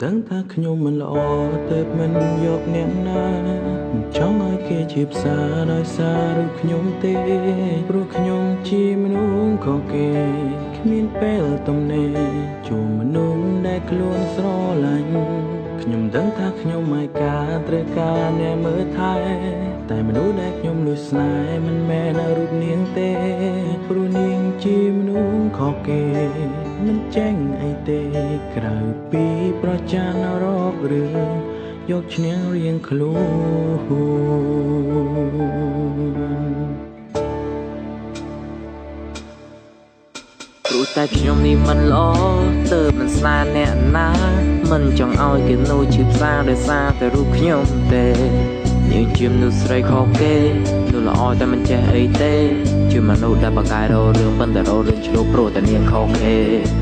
ដឹងថាខ្ញុំមិនល្អទើបមិនយកអ្នកណាចង់ឲ្យគេជាផ្សារដោយសាររូបខ្ញុំទេព្រោះខ្ញុំជាមនុស្សខុសគេគ្មានពេលទំនេរជួបមនុស្សដែលខ្លួនស្រឡាញ់ខ្ញុំដឹងថាខ្ញុំមិនការត្រូវការអ្នកមើលថែតែមនុស្សដែលខ្ញុំលួចស្នេហ៍មិនមែនរូបនាងទេព្រោះនាងជាមនុស្សខុសគេមិនចេញអីទេក្រៅពីប្រចានរករឿងយកឈ្នះរៀងខ្លួនព្រោះតែខ្ញុំនេះមិនល្អទើបមិនស្នេហ៍អ្នកណាមិនចង់ឲ្យគេនោះឈឺផ្សាដោយសារតែរូបខ្ញុំទេនាងជាមនុស្សស្រីខុសគេនោះល្អតែមិនចេះអីទេជាមនុស្សដែលបកកាយររឿងប៉ុន្តែររឿងឆ្លោះព្រោះតែនាងខុសគេ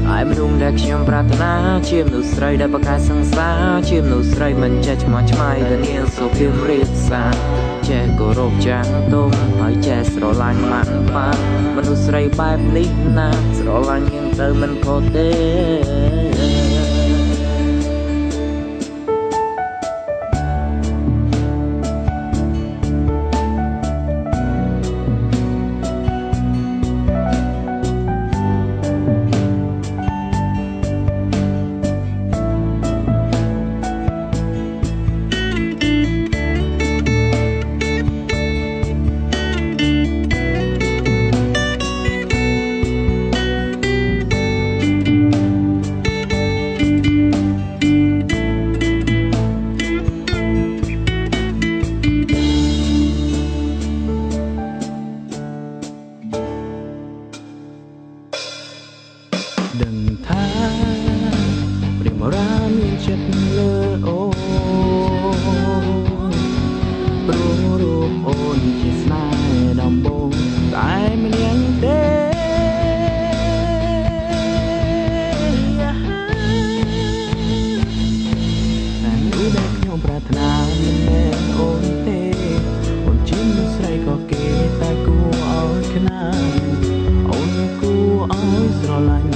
ហើយមនុស្សដែលខ្ញុំប្រាថ្នាជាមនុស្សស្រីដែលបកកាយសង្សារជាមនុស្សស្រីមិនចេះឆ្មោះឆ្មៃតែនាងសុភាពរៀបសារចេះគោរពចាស់ទុំហើយចេះស្រឡាញ់ម៉ាក់ប៉ាមនុស្សស្រីបែបនេះណាស្រឡាញ់នាងទៅមិនខុសទេដឹងថាព្រាមរាមានចិត្តលើអូនព្រោះរូបអូនជាស្នេហ៍ដំបូងតែមិនយ៉ាងទេតែនោះដែលខ្ញុំប្រាថ្នាមិនមែនអូនទេអូនជាមនុស្សស្រីក៏គេតែគួរឲ្យខ្នាតអូនគួរឲ្យស្រឡាញ់